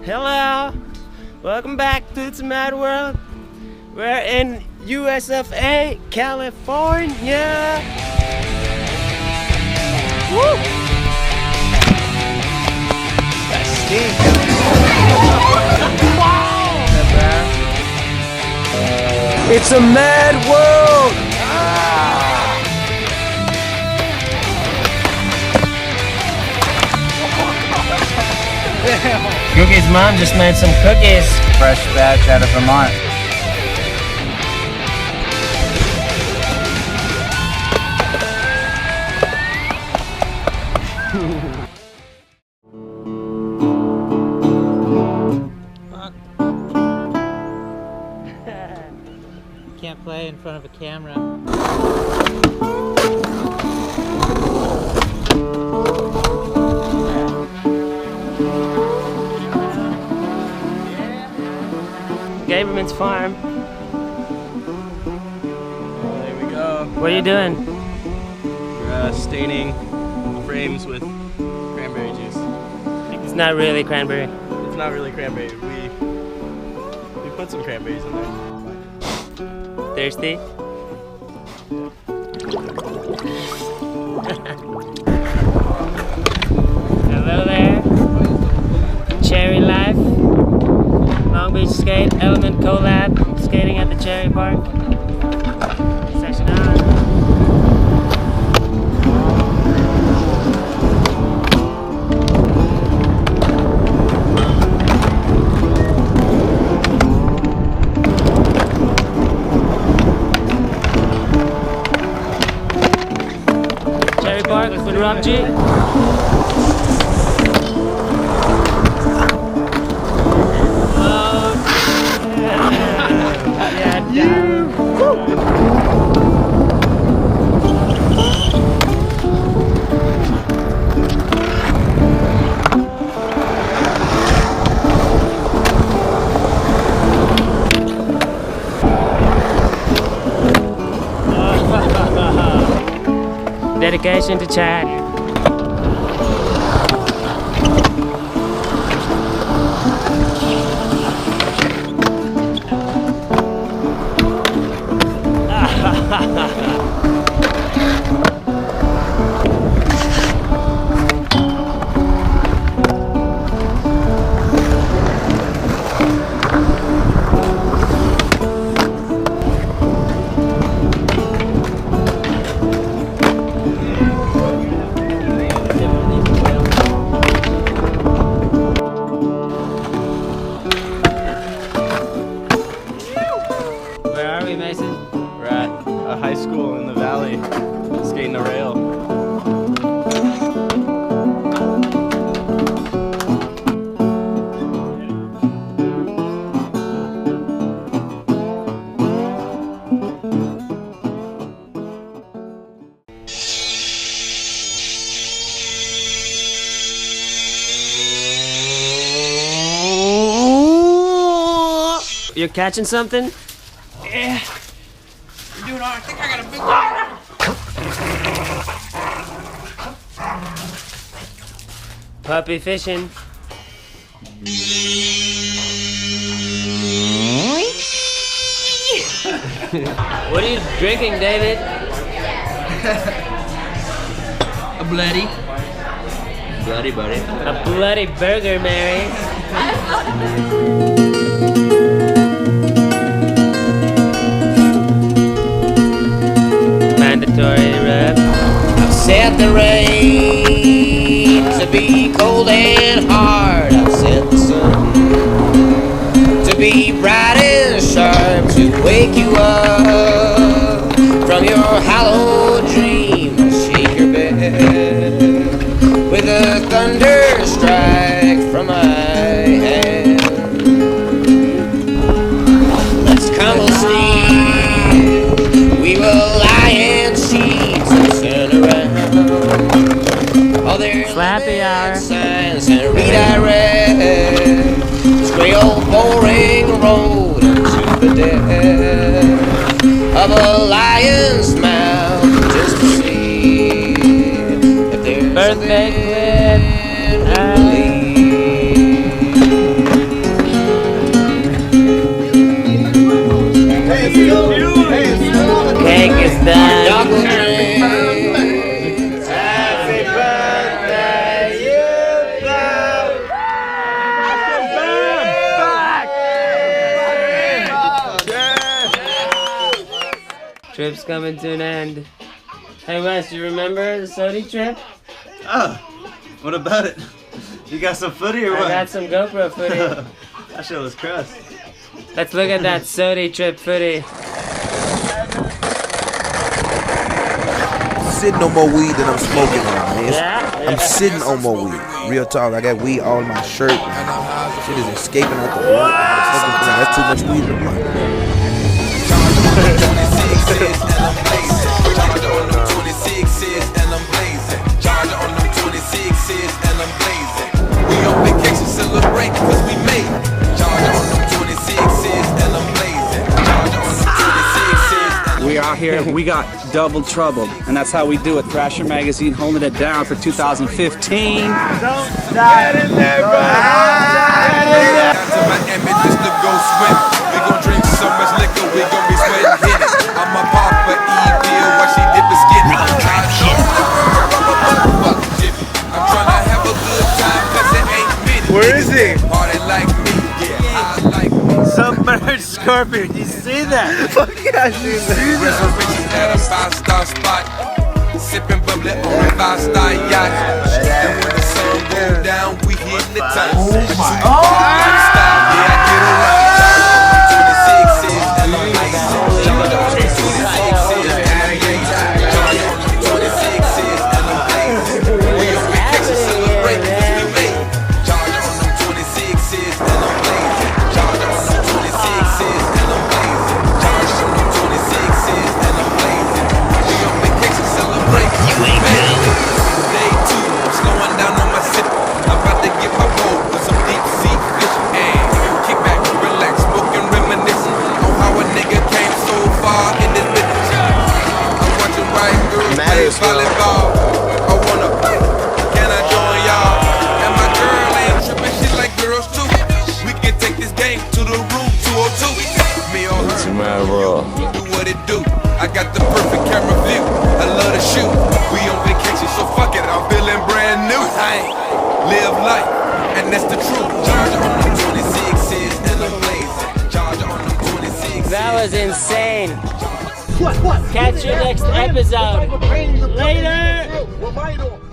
Hello, welcome back to It's a Mad World. We're in US of A, California. Woo! That's steep. Wow! It's a mad world. Cookie's mom just made some cookies. Fresh batch out of Vermont. Can't play in front of a camera. Gaberman's farm. There we go. What are you doing? We're staining frames with cranberry juice. It's not really cranberry. It's not really cranberry. We put some cranberries in there. Thirsty? Hello there. Cherry Life. Long Beach Skate, Element Collab, skating at the Cherry Park. Session on. Cherry Park with Rob G. Dedication to Chad. We're at a high school in the valley, skating a rail. You're catching something? Yeah. You're doing all right. I think I got a big one. Puppy fishing. What are you drinking, David? A bloody buddy. A bloody burger, Mary. Mandatory rub. I've set the rain to be cold and hard. I've set the sun to be bright and sharp, to wake you up from your hollow dream. I'll shake your bed with a thunder strike from my hand. Let's come asleep. We will lie in sheets and turn around. All their Slappy hour. signs and redirect this gray old boring road into the death of a lion's mouth, just to see if there's Birthday something to believe. Trip's coming to an end. Hey Wes, you remember the SOTY trip? Oh, what about it? You got some footy or what? I got some GoPro footy. That shit was crust. Let's look at that SOTY trip footy. Sitting on more weed than I'm smoking now, man. Yeah? I'm sitting on more weed. Real talk, I got weed all in my shirt. Shit is escaping out the blunt. That's too much weed in the blunt. We on vacation, celebrate cause we made it. Charge on them 26s and I'm blazing. Charge on them 26s. We out here, we got double trouble, and that's how we do it. Thrasher Magazine holding it down for 2015. Down to Miami just to go swim. We gon' drink so much liquor, we gon' be sweating in it. I'm a Papa E-Bill while she dip his skin. I'm tryna have a good time cause it ain't many. Where is he? Party like me, yeah, I like me. Submerged scorpion, you see that? Fuck yeah, I see that. Reservations at a 5-star spot. Sipping bubbly on a 5-star yacht. And when the sun goes down, we hit the top. Yeah, I get around. 26s and I'm blazing. 26s and I'm blazing. We on vacation, celebrate cause we made it. Charge on them 26s and I'm blazing. Charge on them 26s and I'm blazing. Charge on them 26s and I'm blazing. We on vacation, celebrate cause we made it. Day 2, I'm slowing down on my sip. I'm about to get my bowl with some deep sea fish. And kick back, relax, smoking, reminiscing on how a nigga came so far in this business. I'm watching white girls play volleyball. I wanna, can I join y'all? And my girl ain't tripping, she like girls too. We can take this game to the room 202. Me on her, do what it do. I got the perfect camera view. I love to shoot. We on vacation, so fuck it. I'm feeling brand new. I ain't live life, and that's the truth. Charge on them 26s and I'm blazing. Charge on them 26s. That was insane. Catch your next episode. Later.